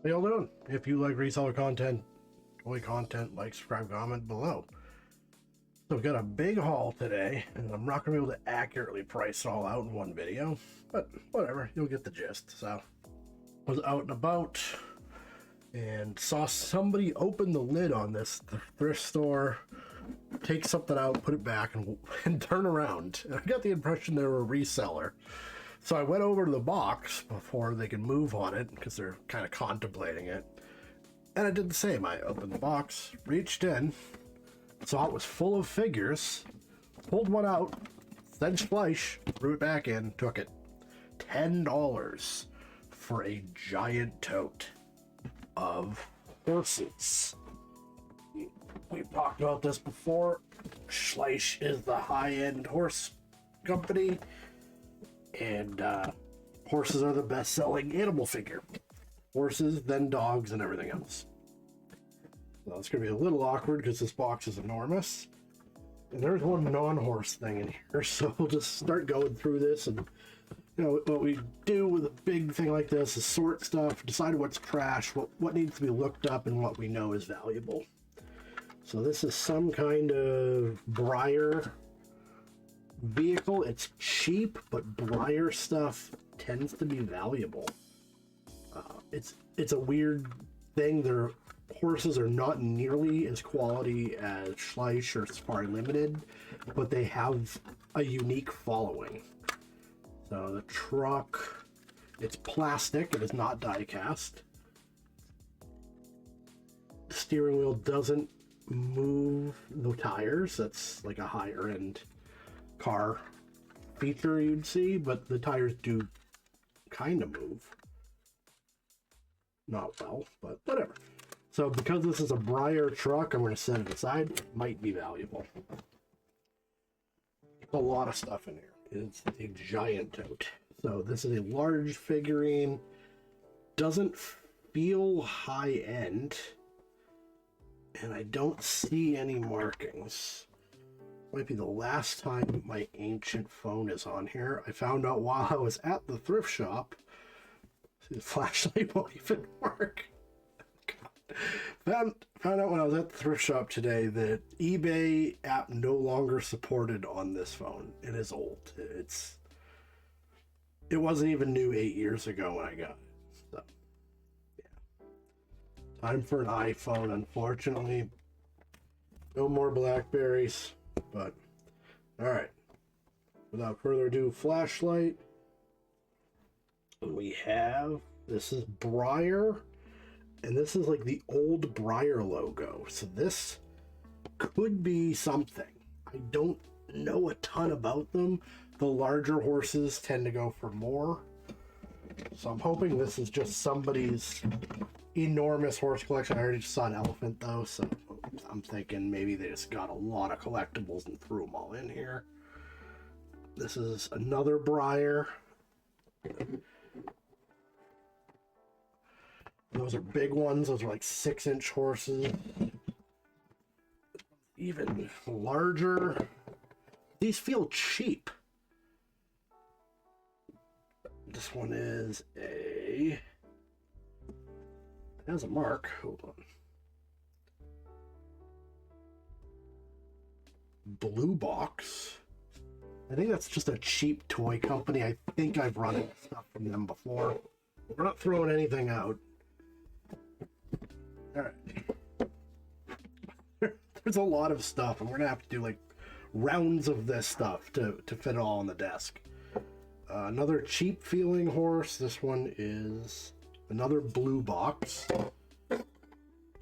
How y'all doing? If you like reseller content, toy content, like, subscribe, comment below. So we've got a big haul today, and I'm not going to be able to accurately price it all out in one video, but whatever, you'll get the gist. So I was out and about and saw somebody open the lid on this thrift store, take something out, put it back, and turn around. And I got the impression they were a reseller. So I went over to the box before they could move on it, because they're kind of contemplating it. And I did the same. I opened the box, reached in, saw it was full of figures, pulled one out, then schleich, threw it back in, took it. $10 for a giant tote of horses. We've talked about this before. Schleich is the high-end horse company, and horses are the best-selling animal figure. Horses, then dogs, and everything else. So it's going to be a little awkward because this box is enormous. And there's one non-horse thing in here, so we'll just start going through this. And you know what we do with a big thing like this is sort stuff, decide what's trash, what needs to be looked up, and what we know is valuable. So this is some kind of breyer vehicle. It's cheap, but breyer stuff tends to be valuable. It's a weird thing. Their horses are not nearly as quality as Schleich or Safari Limited, but they have a unique following. So the truck, it's plastic, it is not die cast. The steering wheel doesn't move the tires. That's like a higher end car feature you'd see, but the tires do kind of move. Not well, but whatever. So because this is a breyer truck, I'm going to set it aside. It might be valuable. A lot of stuff in here. It's a giant tote. So this is a large figurine. Doesn't feel high end. And I don't see any markings. Might be the last time my ancient phone is on here. I found out while I was at the thrift shop. See, the flashlight won't even work. Found out when I was at the thrift shop today that eBay app no longer supported on this phone. It is old. It wasn't even new 8 years ago when I got it. So yeah. Time for an iPhone, unfortunately. No more Blackberries, but alright. Without further ado, flashlight. We have, this is breyer. And this is like the old breyer logo. So this could be something. I don't know a ton about them. The larger horses tend to go for more. So I'm hoping this is just somebody's enormous horse collection. I already just saw an elephant though. So I'm thinking maybe they just got a lot of collectibles and threw them all in here. This is another breyer. Those are big ones. Those are like 6-inch horses. Even larger. These feel cheap. This one is it has a mark. Hold on. Blue box. I think that's just a cheap toy company. I think I've run into stuff from them before. We're not throwing anything out. All right. There's a lot of stuff, and we're gonna have to do like rounds of this stuff to fit it all on the desk. Another cheap feeling horse. This one is another blue box.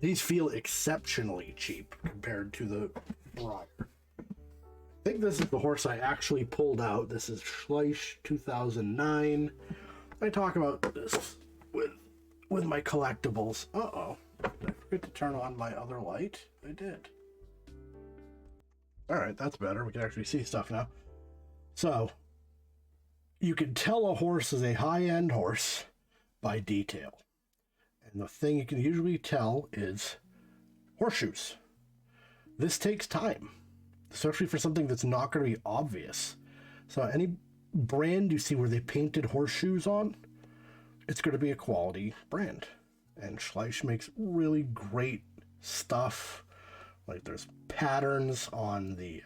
These feel exceptionally cheap compared to the breyer. I think this is the horse I actually pulled out. This is Schleich 2009. I talk about this with my collectibles. Uh-oh. Did I forget to turn on my other light? I did. Alright, that's better. We can actually see stuff now. So, you can tell a horse is a high-end horse by detail. And the thing you can usually tell is horseshoes. This takes time, especially for something that's not going to be obvious. So any brand you see where they painted horseshoes on, it's going to be a quality brand. And Schleich makes really great stuff. Like there's patterns on the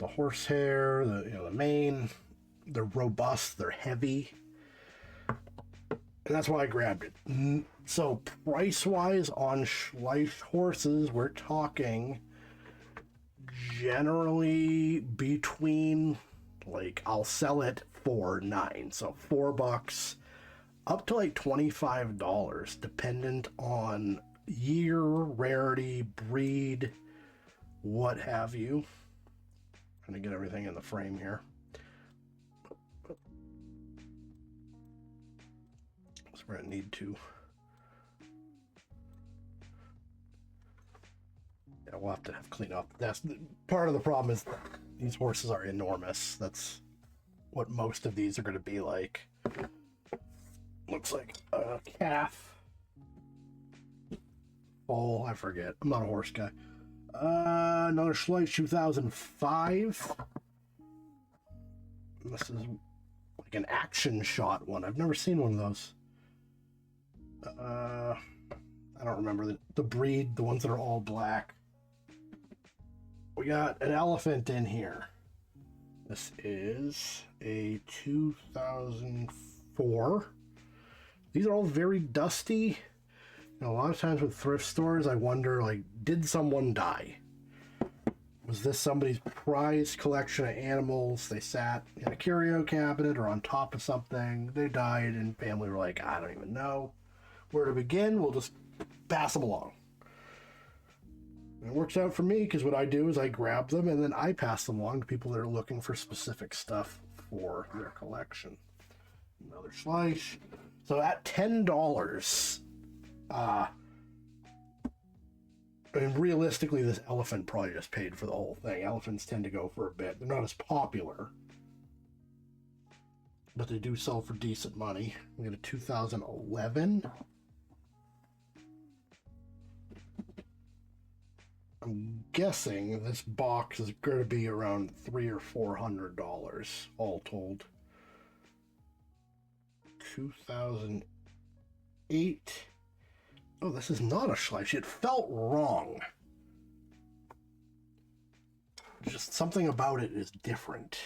horsehair, the mane. They're robust, they're heavy, and that's why I grabbed it. So price-wise on Schleich horses, we're talking generally between, like, I'll sell it for $9, so $4 up to like $25, dependent on year, rarity, breed, what have you. Trying to get everything in the frame here. So we're gonna need to. Yeah, we'll have to clean up. That's part of the problem, is these horses are enormous. That's what most of these are going to be like. Looks like a calf. Oh, I forget. I'm not a horse guy. Another Schleich 2005. This is like an action shot one. I've never seen one of those. I don't remember the breed, the ones that are all black. We got an elephant in here. This is a 2004. These are all very dusty. A lot of times with thrift stores, I wonder, like, did someone die? Was this somebody's prized collection of animals? They sat in a curio cabinet or on top of something. They died, and family were like, I don't even know where to begin. We'll just pass them along. And it works out for me, because what I do is I grab them and then I pass them along to people that are looking for specific stuff for their collection. Another Schleich. So at $10, and realistically, this elephant probably just paid for the whole thing. Elephants tend to go for a bit. They're not as popular, but they do sell for decent money. We got a 2011. I'm guessing this box is going to be around $300 or $400 all told. 2008. Oh, this is not a Schleich. It felt wrong. Just something about it is different.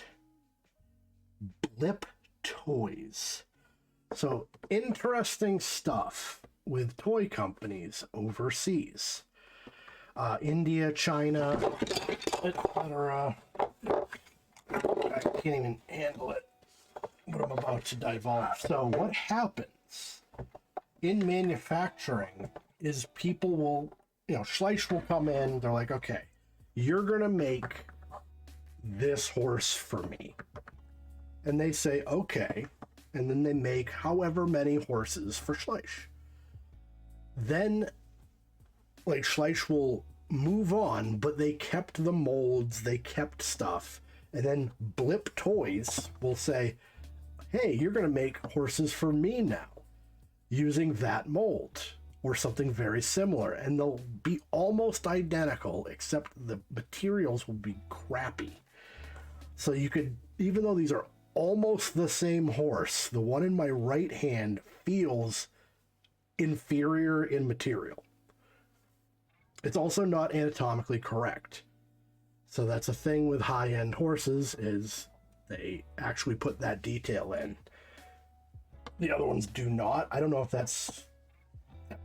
Blip Toys. So, interesting stuff with toy companies overseas. India, China, etc. I can't even handle it, what I'm about to divulge. So what happens in manufacturing is people will, Schleich will come in, they're like, okay, you're going to make this horse for me. And they say, okay. And then they make however many horses for Schleich. Then, like, Schleich will move on, but they kept the molds, they kept stuff. And then Blip Toys will say, hey, you're going to make horses for me now using that mold or something very similar. And they'll be almost identical, except the materials will be crappy. So you could, even though these are almost the same horse, the one in my right hand feels inferior in material. It's also not anatomically correct. So that's a thing with high-end horses, is they actually put that detail in. The other ones do not. I don't know if that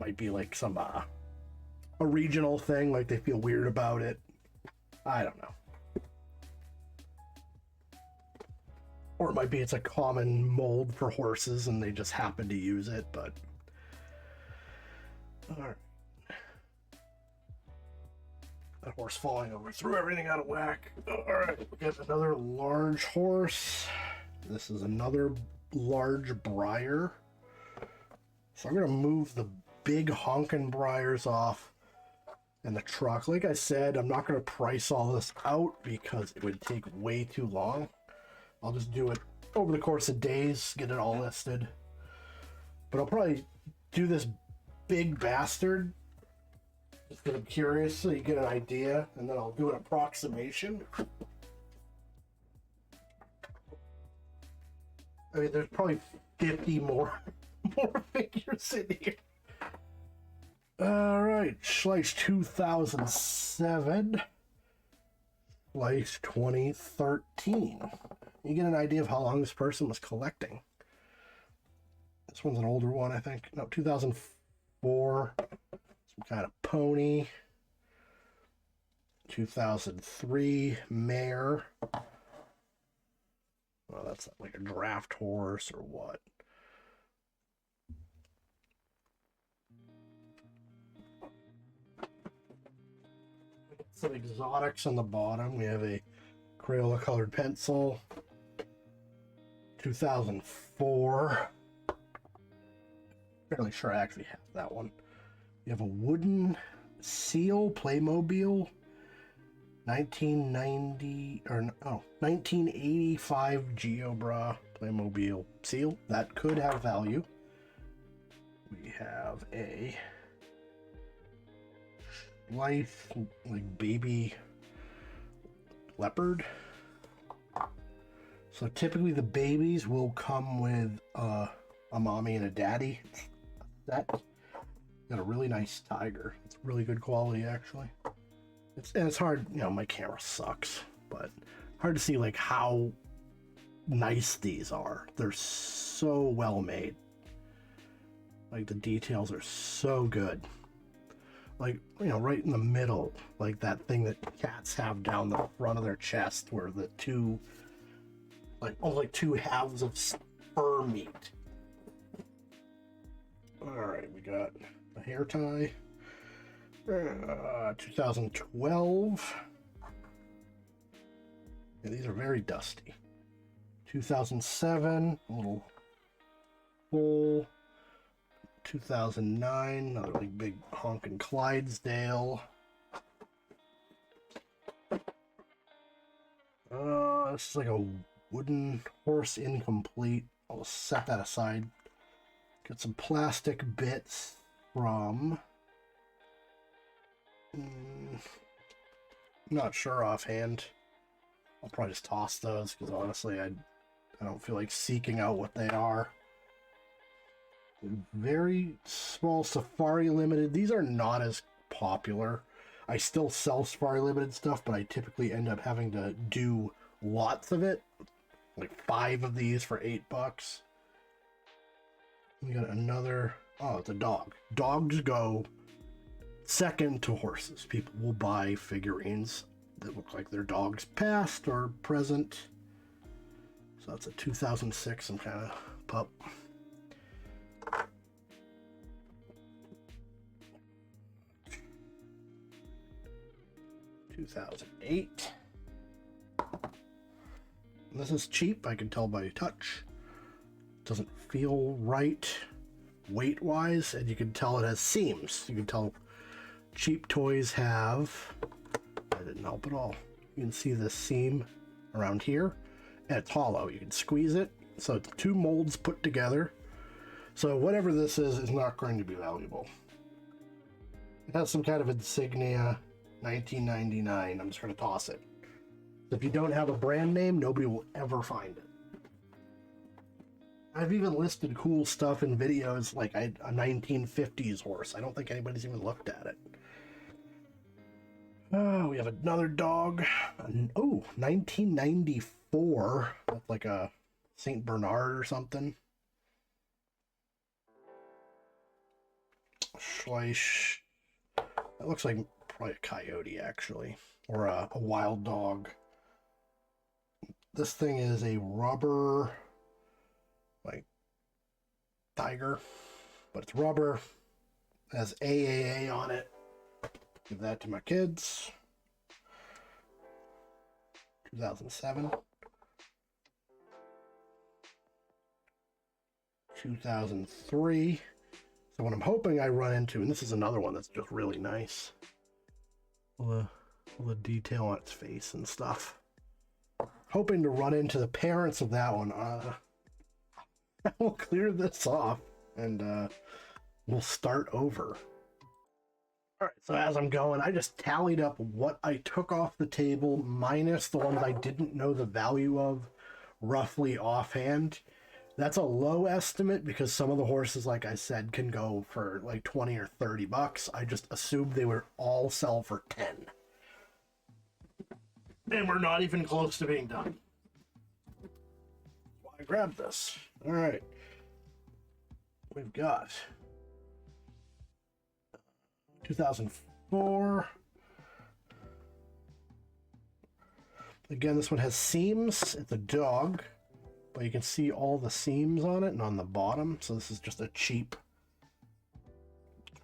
might be like some a regional thing, like they feel weird about it. I don't know. Or it might be it's a common mold for horses and they just happen to use it, but all right. That horse falling over threw everything out of whack. All right, we got another large horse. This is another large breyer. So I'm gonna move the big honkin' breyers off in the truck. Like I said, I'm not gonna price all this out because it would take way too long. I'll just do it over the course of days, get it all listed. But I'll probably do this big bastard just because I'm curious, so you get an idea, and then I'll do an approximation. I mean, there's probably 50 more more figures in here. All right, Schleich 2007, Schleich 2013. You get an idea of how long this person was collecting. This one's an older one, I think. No, 2004, some kind of pony. 2003, mare. Well, that's like a draft horse or what? Some exotics on the bottom. We have a Crayola colored pencil. 2004. Fairly sure I actually have that one. You have a wooden seal Playmobil. 1985 GeoBra Playmobil seal. That could have value. We have a life like baby leopard. So typically the babies will come with a mommy and a daddy. That got a really nice tiger. It's really good quality actually. It's hard, you know, my camera sucks, but hard to see like how nice these are. They're so well made. Like the details are so good. Like, you know, right in the middle, like that thing that cats have down the front of their chest where the two, like almost like two halves of fur meet. All right, we got a hair tie. 2012. Yeah, these are very dusty. 2007, a little full. 2009, another like big honkin' Clydesdale. This is like a wooden horse incomplete. I'll set that aside. Got some plastic bits from... not sure offhand. I'll probably just toss those because honestly I don't feel like seeking out what they are. Very small Safari Limited. These are not as popular. I still sell Safari Limited stuff, but I typically end up having to do lots of it. Like 5 of these for $8. We got another... oh, it's a dog. Dogs go second to horses. People will buy figurines that look like their dog's past or present. So that's a 2006, some kind of pup. $2008. This is cheap, I can tell by touch. Doesn't feel right weight-wise, and you can tell it has seams. You can tell cheap toys have... that didn't help at all. You can see the seam around here, and it's hollow. You can squeeze it, so it's 2 molds put together. So whatever this is not going to be valuable. It has some kind of insignia, 1999. I'm just going to toss it. If you don't have a brand name, nobody will ever find it. I've even listed cool stuff in videos like a 1950s horse. I don't think anybody's even looked at it. Oh, we have another dog. Oh, 1994. That's like a St. Bernard or something. Schleich. That looks like probably a coyote, actually. Or a wild dog. This thing is a rubber, like, tiger. But it's rubber. It has AAA on it. Give that to my kids. 2007. 2003. So what I'm hoping I run into, and this is another one that's just really nice. All the detail on its face and stuff. Hoping to run into the parents of that one. We'll clear this off and we'll start over. All right, so as I'm going, I just tallied up what I took off the table minus the ones I didn't know the value of roughly offhand. That's a low estimate because some of the horses, like I said, can go for like 20 or 30 bucks. I just assumed they would all sell for 10. And we're not even close to being done. Well, I grabbed this. All right. We've got 2004. Again, this one has seams. It's a dog, but you can see all the seams on it and on the bottom. So this is just a cheap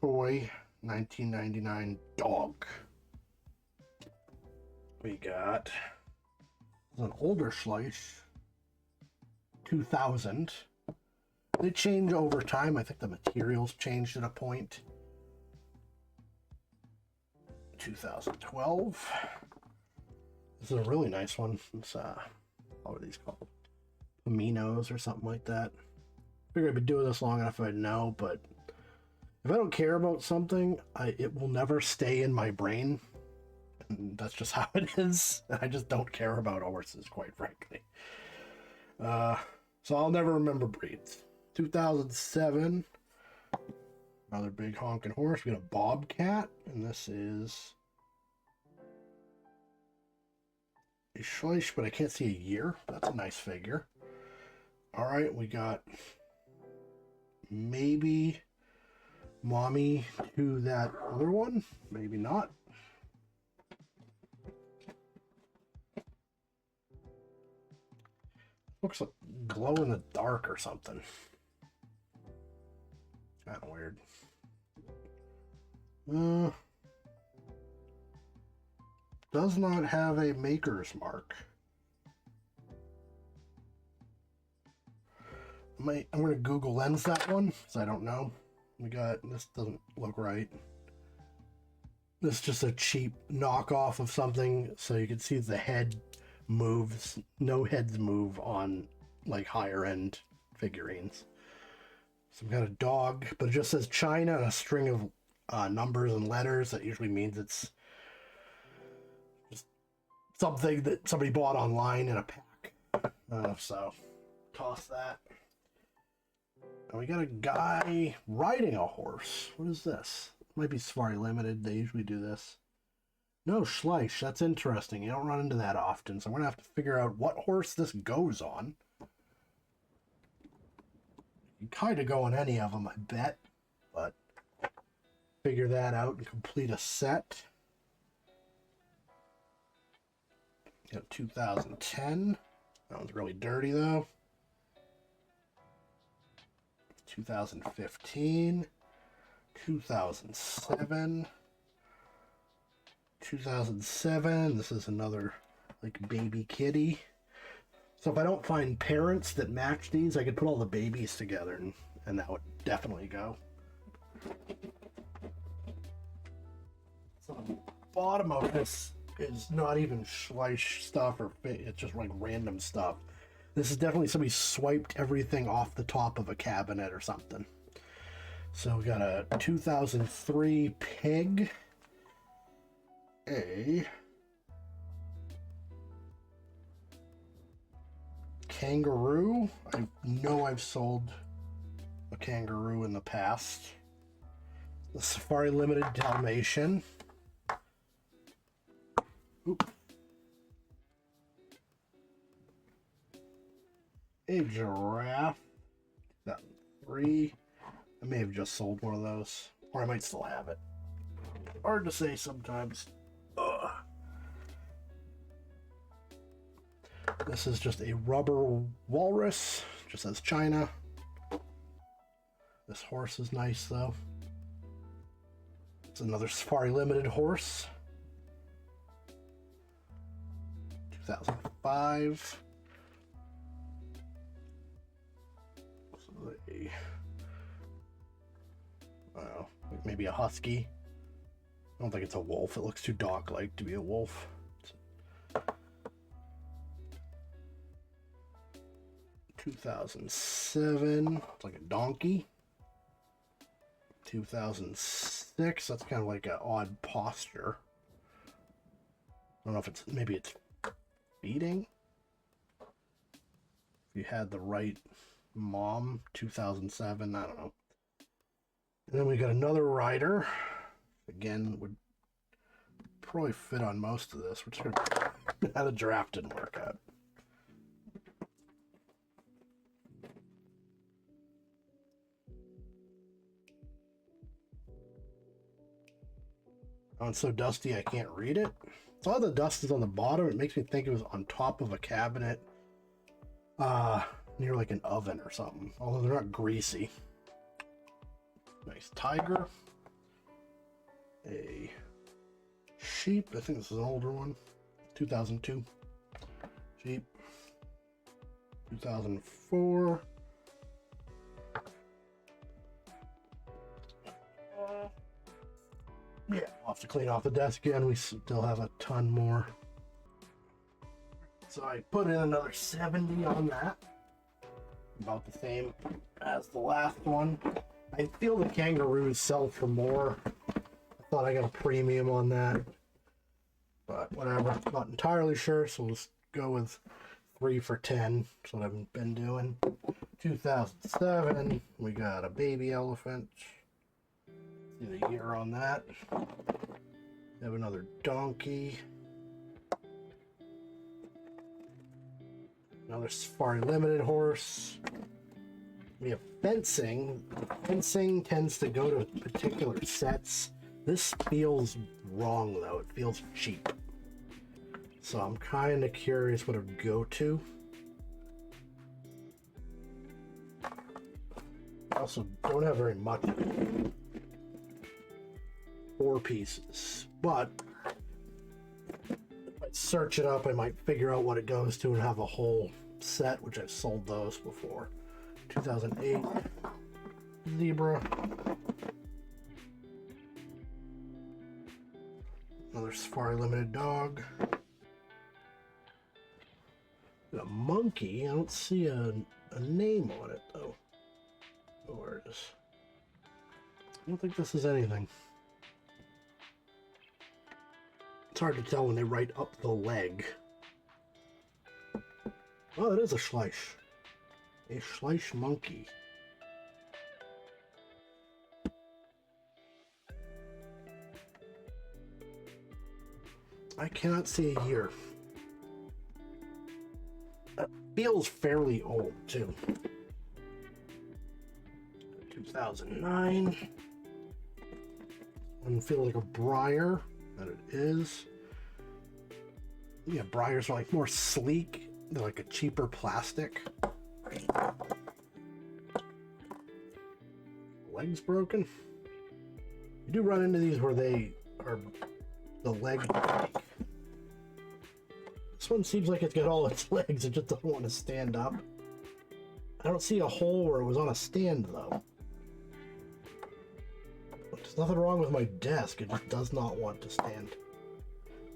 toy 1999 dog. We got an older schleich 2000. They change over time. I think the materials changed at a point. 2012. This is a really nice one. It's what are these called? Aminos or something like that. Figured I'd been doing this long enough I'd know, but if I don't care about something, it will never stay in my brain. And that's just how it is. I just don't care about horses, quite frankly. So I'll never remember breeds. 2007. Another big honking horse. We got a bobcat, and this is a schleich, but I can't see a year. That's a nice figure. All right, we got maybe mommy to that other one. Maybe not. Looks like glow in the dark or something. Kind of weird. Does not have a maker's mark. I'm going to Google Lens that one, because I don't know. This doesn't look right. This is just a cheap knockoff of something, so you can see the head moves. No heads move on like higher end figurines. Some kind of dog, but it just says China and a string of numbers and letters. That usually means it's just something that somebody bought online in a pack. So toss that. And we got a guy riding a horse. What is this? Might be Safari Limited. They usually do this. No, schleich. That's interesting. You don't run into that often. So I'm going to have to figure out what horse this goes on. You kind of go on any of them, I bet. But figure that out and complete a set. Got 2010. That one's really dirty, though. 2015. 2007. 2007. This is another like baby kitty. So if I don't find parents that match these, I could put all the babies together and that would definitely go. So the bottom of this is not even schleich stuff, or it's just like random stuff. This is definitely somebody swiped everything off the top of a cabinet or something. So we got a 2003 pig. A kangaroo. I know I've sold a kangaroo in the past. The Safari Limited Dalmatian. Oop. A giraffe. 2003. I may have just sold one of those, or I might still have it. Hard to say sometimes. Ugh. This is just a rubber walrus. Just says China. This horse is nice though. It's another Safari Limited horse. 2005. Wow, maybe a husky. I don't think it's a wolf. It looks too dog-like to be a wolf. 2007. It's like a donkey. 2006. That's kind of like an odd posture. I don't know if maybe it's feeding. If you had the right Mom, 2007, I don't know. And then we got another rider. Again, would probably fit on most of this. We're just gonna how the draft didn't work out. Oh, it's so dusty I can't read it. So all the dust is on the bottom. It makes me think it was on top of a cabinet near like an oven or something. Although they're not greasy. Nice tiger. A sheep. I think this is an older one. 2002. Sheep. 2004. Yeah, I'll have to clean off the desk again. We still have a ton more. So I put in another 70 on that. About the same as the last one. I feel the kangaroos sell for more. I thought I got a premium on that. But whatever, not entirely sure, so we'll just go with 3 for 10. That's what I've been doing. 2007, we got a baby elephant. See the year on that. We have another donkey. Another Safari Limited horse. We have fencing. Fencing tends to go to particular sets. This feels wrong though. It feels cheap. So I'm kind of curious what it would go to. I also don't have very much. 4 pieces. But if I search it up, I might figure out what it goes to and have a whole set, which I've sold those before. 2008 zebra. Another Safari Limited dog. A monkey. I don't see a name on it though. Oh, where it is. I don't think this is anything. It's hard to tell when they write up the leg. Oh, it is a schleich. A schleich monkey. I cannot see a year. That feels fairly old, too. 2009. Doesn't feel like a breyer, but it is. Yeah, breyers are like more sleek. They're like a cheaper plastic. Legs broken. You do run into these where they are the leg break. This one seems like it's got all its legs, it just doesn't want to stand up. I don't see a hole where it was on a stand though. There's nothing wrong with my desk, it just does not want to stand.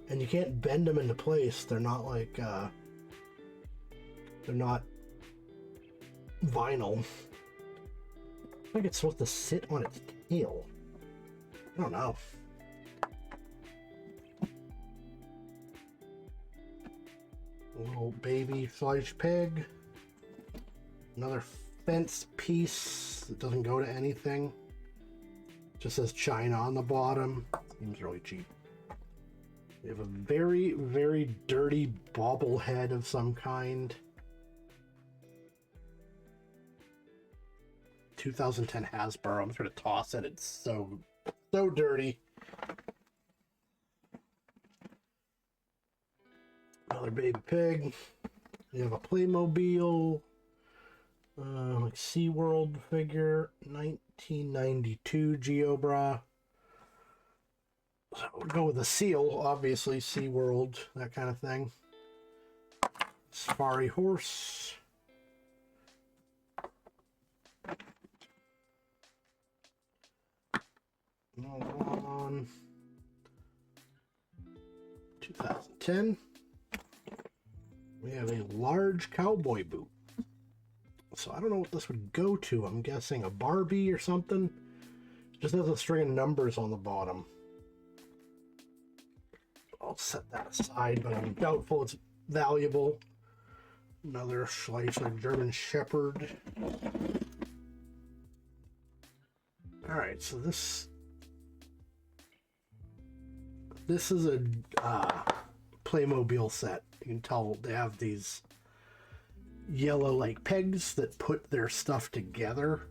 And you can't bend them into place. They're not like they're not vinyl. I think it's supposed to sit on its tail. I don't know. A little baby schleich pig. Another fence piece that doesn't go to anything. Just says China on the bottom. Seems really cheap. We have a very, very dirty bobblehead of some kind. 2010 Hasbro. I'm just gonna toss it. It's so dirty. Another baby pig. We have a Playmobil, like SeaWorld figure, 1992 Geobra. So we'll go with the seal, obviously, SeaWorld, that kind of thing. Safari horse. On 2010. We have a large cowboy boot. So I don't know what this would go to. I'm guessing a Barbie or something. It just has a string of numbers on the bottom. I'll set that aside, but I'm doubtful it's valuable. Another schleich, a German Shepherd. Alright, so this is a Playmobil set. You can tell they have these yellow like pegs that put their stuff together,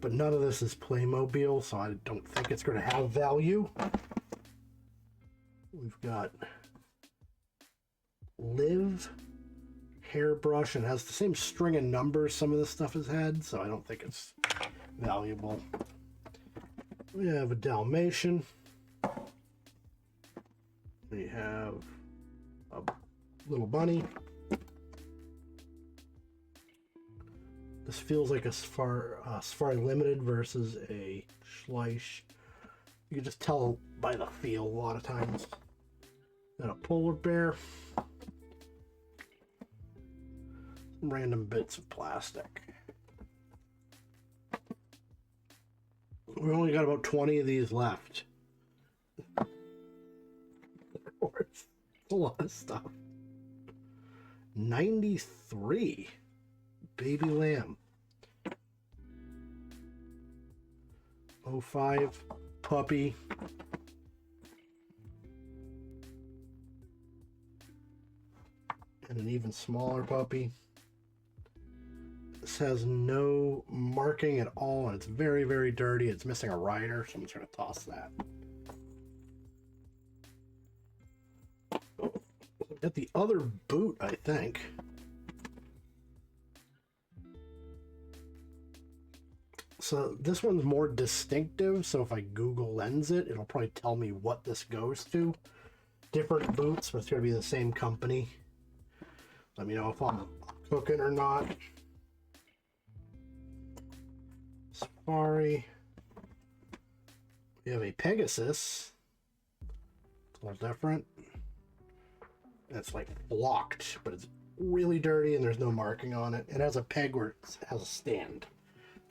but none of this is Playmobil, so I don't think it's going to have value. We've got Live hairbrush, and has the same string of numbers some of this stuff has had, so I don't think it's valuable. We have a Dalmatian. We have a little bunny. This feels like a Safari Limited versus a Schleich. You can just tell by the feel a lot of times. Then a polar bear. Some random bits of plastic. We only got about 20 of these left. It's a lot of stuff. 93. Baby lamb. 05 puppy. And an even smaller puppy. This has no marking at all, and it's very, very dirty. It's missing a rider, so I'm just going to toss that. Got the other boot, I think. So this one's more distinctive, so if I Google Lens it, it'll probably tell me what this goes to. Different boots, but it's going to be the same company. Let me know if I'm cooking or not. Safari. We have a Pegasus. It's a little different. It's like blocked, but it's really dirty and there's no marking on it. It has a peg where it has a stand.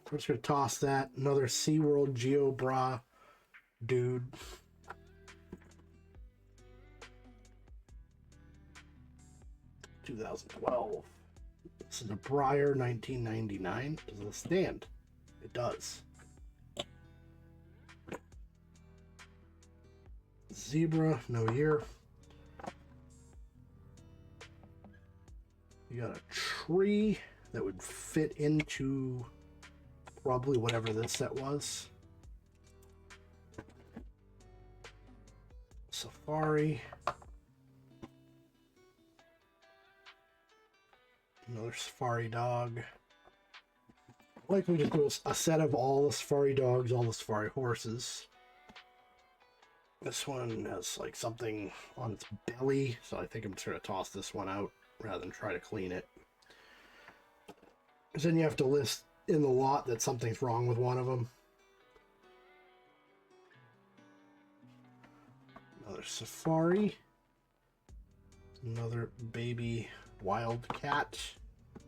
So I'm just going to toss that. Another SeaWorld Geo Bra dude. $2012. This is a Breyer 1999. Does it stand? It does. Zebra, no year. You got a tree that would fit into probably whatever this set was. Safari. Another Safari dog. Like we just do a set of all the Safari dogs, all the Safari horses. This one has like something on its belly, so I think I'm just going to toss this one out rather than try to clean it. Because then you have to list in the lot that something's wrong with one of them. Another Safari. Another baby wild cat.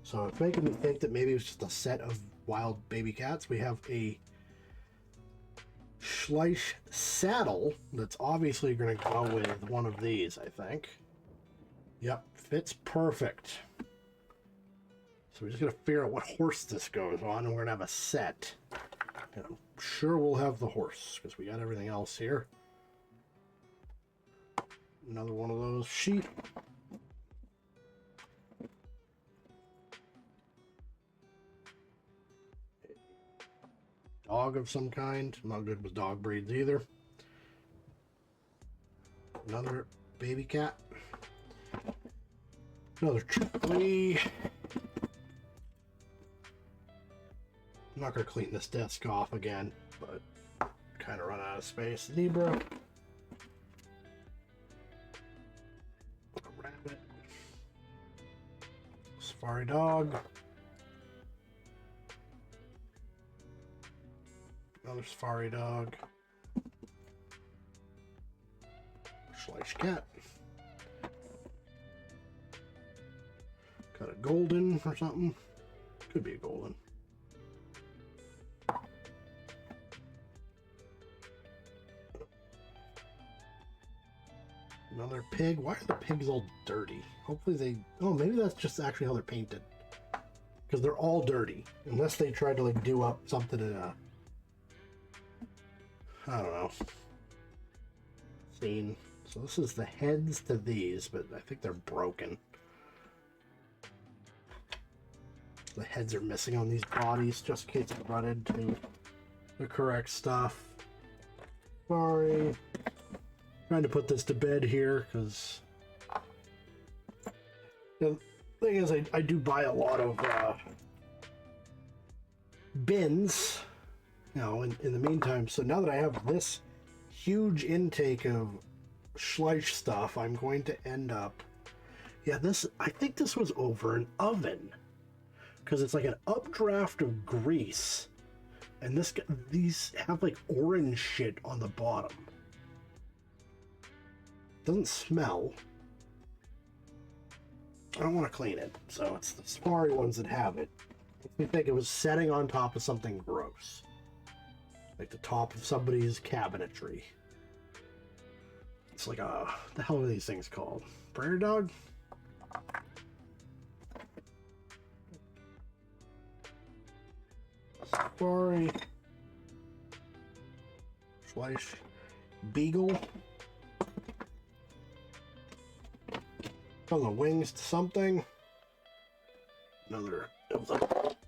So it's making me think that maybe it's just a set of wild baby cats. We have a Schleich saddle that's obviously going to go with one of these, I think. Yep, fits perfect. So we're just going to figure out what horse this goes on, and we're going to have a set. And I'm sure we'll have the horse, because we got everything else here. Another one of those sheep. Dog of some kind. I'm not good with dog breeds either. Another baby cat. Another tree. I'm not going to clean this desk off again, but kind of run out of space. Zebra. A rabbit. Safari dog. Another Safari dog. Schleich cat. Got a golden or something. Could be a golden. Another pig. Why are the pigs all dirty? Hopefully they... Oh, maybe that's just actually how they're painted. Because they're all dirty. Unless they tried to, like, do up something in a... I don't know. Scene. So this is the heads to these, but I think they're broken. The heads are missing on these bodies, just in case I run into the correct stuff. Sorry. Trying to put this to bed here, because the thing is, I do buy a lot of bins, you know, in the meantime. So now that I have this huge intake of schleich stuff, I'm going to end up... Yeah, this... I think this was over an oven. Because it's like an updraft of grease. And these have like orange shit on the bottom. Doesn't smell. I don't want to clean it, so it's the safari ones that have it. Makes me think it was setting on top of something gross. Like the top of somebody's cabinetry. It's like the hell are these things called? Breyer dog? Safari. Schleich. Beagle. On the wings to something. Another.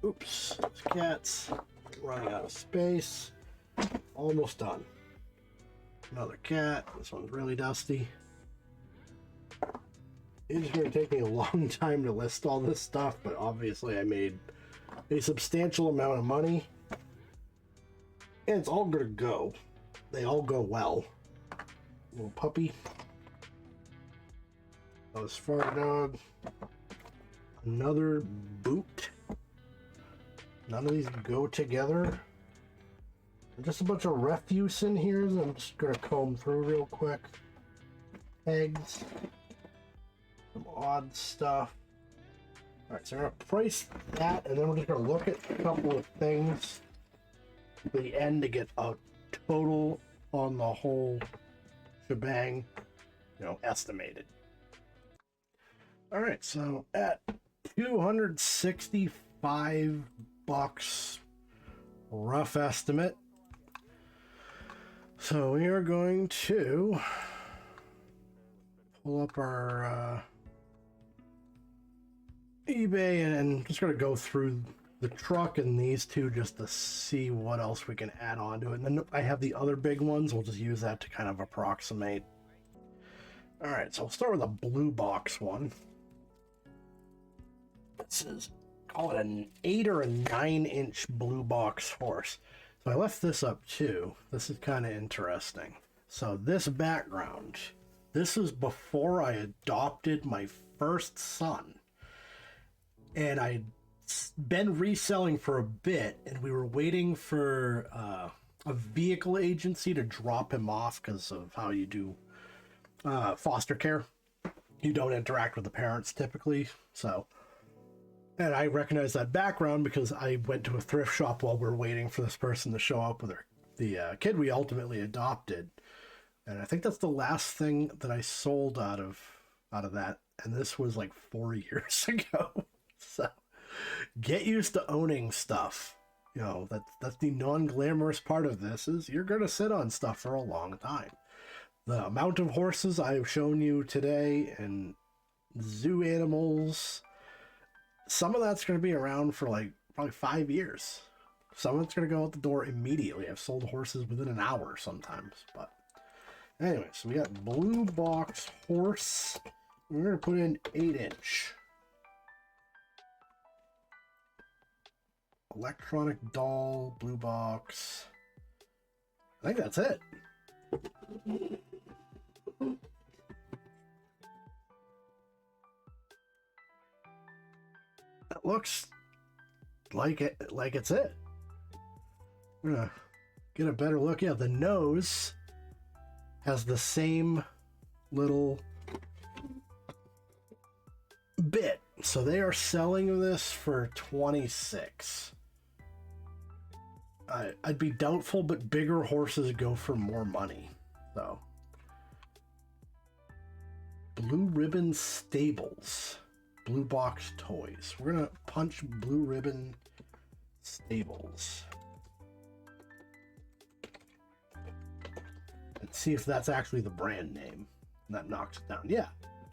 Oops. Cats. Running out of space. Almost done. Another cat. This one's really dusty. It's going to take me a long time to list all this stuff, but obviously I made a substantial amount of money. And it's all going to go. They all go well. Little puppy. This far dog. Another boot. None of these go together. Just a bunch of refuse in here that I'm just gonna comb through real quick. Eggs. Some odd stuff. Alright, so I'm gonna price that, and then we're just gonna look at a couple of things at the end to get a total on the whole shebang, you know, estimated. Alright, so at $265, rough estimate. So we are going to pull up our eBay and just going to go through the truck and these two just to see what else we can add on to it. And then I have the other big ones. We'll just use that to kind of approximate. Alright, so we'll start with a blue box one. This is, call it an 8 or a 9-inch blue box horse. So I left this up too. This is kind of interesting. So this background, this is before I adopted my first son. And I'd been reselling for a bit, and we were waiting for a vehicle agency to drop him off because of how you do foster care. You don't interact with the parents typically, so... And I recognize that background because I went to a thrift shop while we were waiting for this person to show up with the kid we ultimately adopted. And I think that's the last thing that I sold out of that. And this was like 4 years ago. So get used to owning stuff. You know, that's the non-glamorous part of this, is you're going to sit on stuff for a long time. The amount of horses I've shown you today and zoo animals... Some of that's going to be around for like probably 5 years. Some of it's going to go out the door immediately. I've sold horses within an hour sometimes. But anyway, so we got blue box horse. We're going to put in 8-inch. Electronic doll, blue box. I think that's it. That looks like it's it. I'm gonna get a better look. Yeah, the nose has the same little bit. So they are selling this for $26. I'd be doubtful, but bigger horses go for more money. So Blue Ribbon Stables. Blue Box Toys. We're gonna punch Blue Ribbon Stables. And see if that's actually the brand name. That knocks it down. Yeah.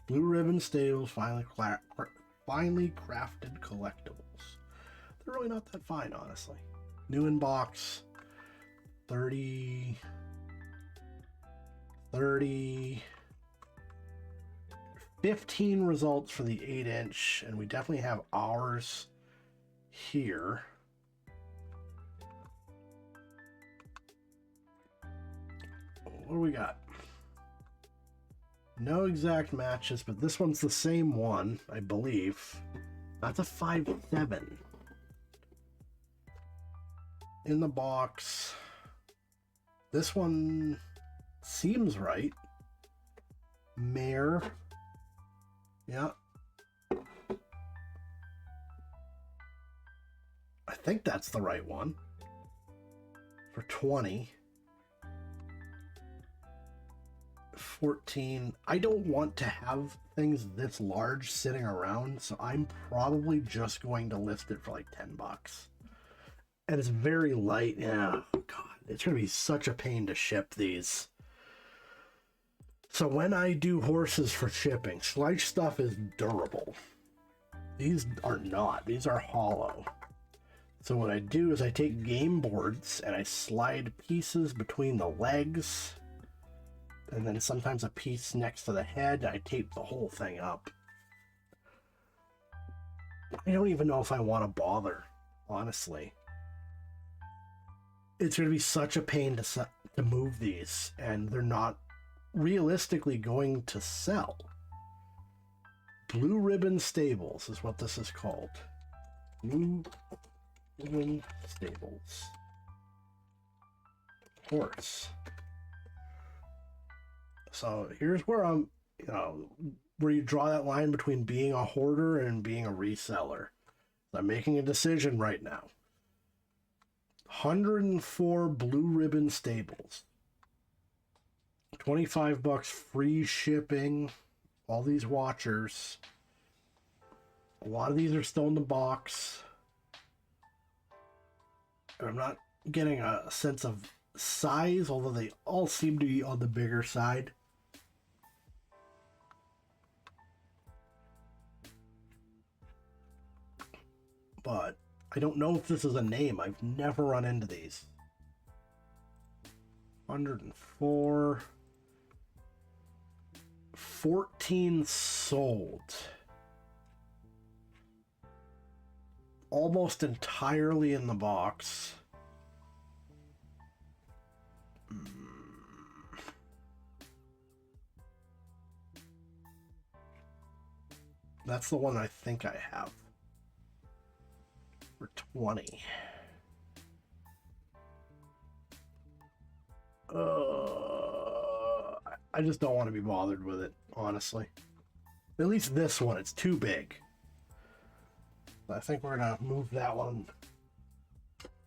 Blue Ribbon Stables finely crafted collectibles. They're really not that fine, honestly. New in box. 30, 15 results for the 8-inch, and we definitely have ours here. What do we got? No exact matches, but this one's the same one, I believe. That's a 5.7. In the box. This one seems right. Mare. Yeah. I think that's the right one. For 20. 14. I don't want to have things this large sitting around, so I'm probably just going to list it for like 10 bucks. And it's very light. Yeah, God, it's going to be such a pain to ship these. So when I do horses for shipping, schleich stuff is durable. These are not. These are hollow. So what I do is I take game boards and I slide pieces between the legs, and then sometimes a piece next to the head. I tape the whole thing up. I don't even know if I want to bother, honestly. It's going to be such a pain to move these, and they're not realistically going to sell. Blue Ribbon Stables is what this is called. Blue Ribbon Stables. Horse. So here's where I'm, where you draw that line between being a hoarder and being a reseller. I'm making a decision right now. 104 Blue Ribbon Stables. 25 bucks free shipping. All these watchers. A lot of these are still in the box. And I'm not getting a sense of size, although they all seem to be on the bigger side. But I don't know if this is a name. I've never run into these. 104. 14 sold. Almost entirely in the box. That's the one I think I have. For 20. I just don't want to be bothered with it, honestly. At least this one, it's too big. I think we're gonna move that one.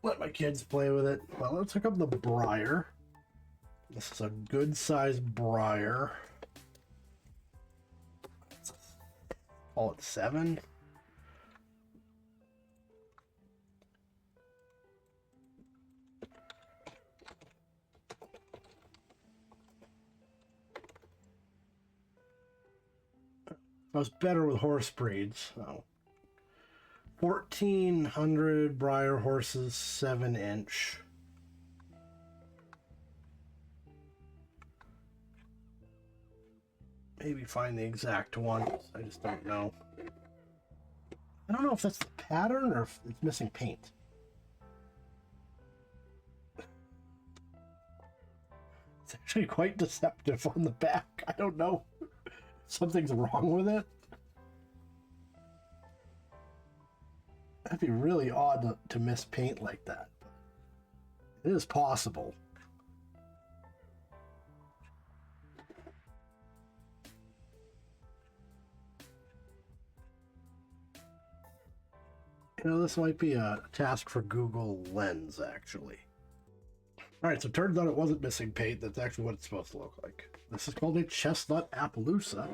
Let my kids play with it. Well, let's hook up the breyer. This is a good sized breyer. Call it 7. I was better with horse breeds. So 1,400 breyer horses, 7-inch. Maybe find the exact one. I just don't know. I don't know if that's the pattern or if it's missing paint. It's actually quite deceptive on the back. I don't know. Something's wrong with it. That'd be really odd to miss paint like that. It is possible. This might be a task for Google Lens, actually. Alright, so it turns out it wasn't missing paint. That's actually what it's supposed to look like. This is called a chestnut Appaloosa.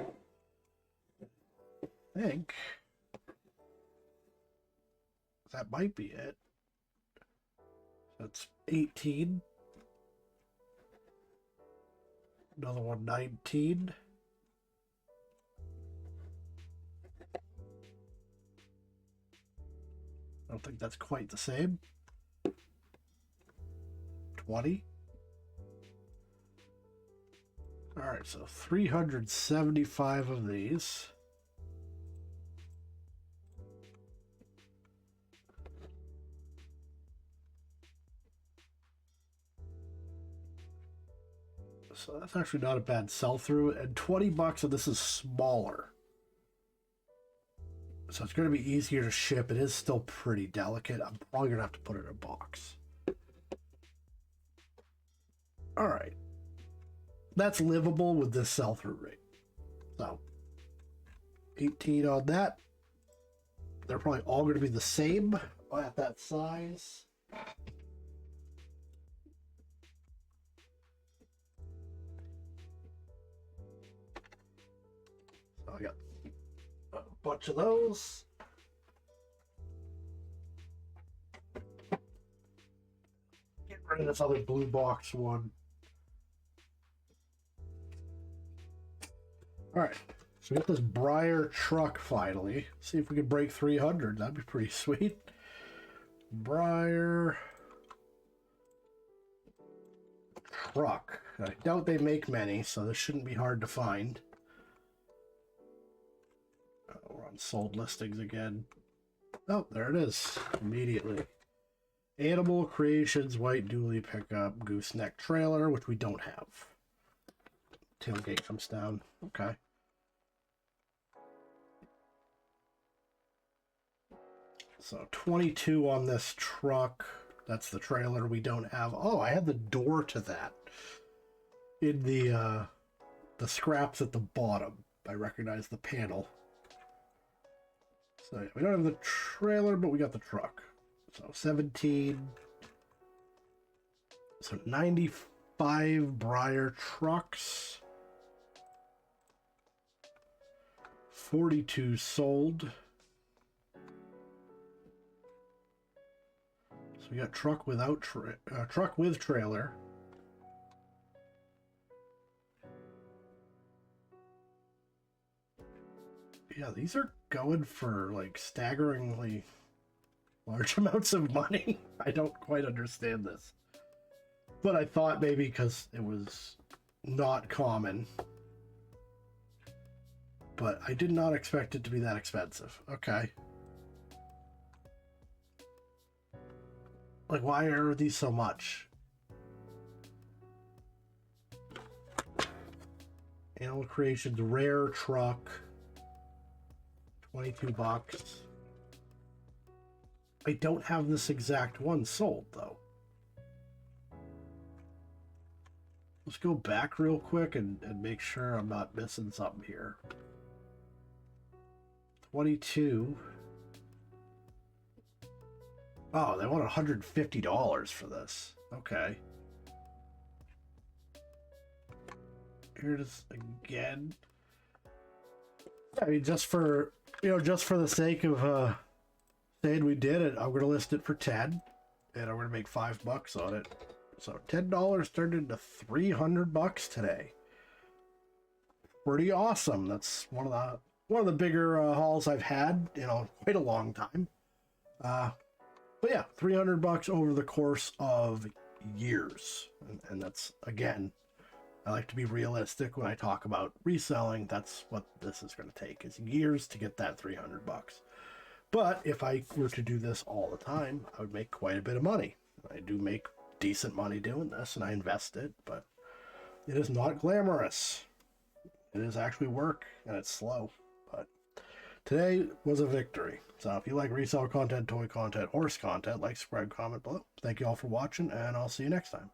think that might be it. That's 18. Another one, 19. I don't think that's quite the same. 20. All right, so 375 of these. So that's actually not a bad sell-through, and 20 bucks, and this is smaller. So it's going to be easier to ship. It is still pretty delicate. I'm probably going to have to put it in a box. All right. That's livable with this sell-through rate. So 18 on that. They're probably all going to be the same at that size. So I got a bunch of those. Get rid of this other blue box one. All right, so we got this Breyer truck finally. See if we can break 300. That'd be pretty sweet. Breyer truck. I doubt they make many, so this shouldn't be hard to find. We're on sold listings again. Oh, there it is. Immediately. Animal Creations, white dually pickup, gooseneck trailer, which we don't have. Tailgate comes down. Okay. So 22 on this truck. That's the trailer we don't have. Oh, I had the door to that in the scraps at the bottom. I recognize the panel. So we don't have the trailer, but we got the truck. So 17. So 95 Breyer trucks. 42 sold. So we got truck without truck with trailer. Yeah, these are going for like staggeringly large amounts of money. I don't quite understand this. But I thought maybe because it was not common. But I did not expect it to be that expensive. Okay. Like, why are these so much? Animal Creations rare truck. 22 bucks. I don't have this exact one sold, though. Let's go back real quick and make sure I'm not missing something here. 22. Oh, they want $150 for this. Okay. Here it is again. I mean, just for the sake of saying we did it, I'm going to list it for 10, and I'm going to make $5 on it. So $10 turned into 300 bucks today. Pretty awesome. That's one of the bigger hauls I've had in quite a long time. But yeah, 300 bucks over the course of years, and that's, again, I like to be realistic when I talk about reselling. That's what this is going to take, is years to get that 300 bucks. But if I were to do this all the time, I would make quite a bit of money. I do make decent money doing this, and I invest it, but it is not glamorous. It is actually work, and it's slow. But today was a victory. So if you like resale content, toy content, horse content, like, subscribe, comment below. Thank you all for watching, and I'll see you next time.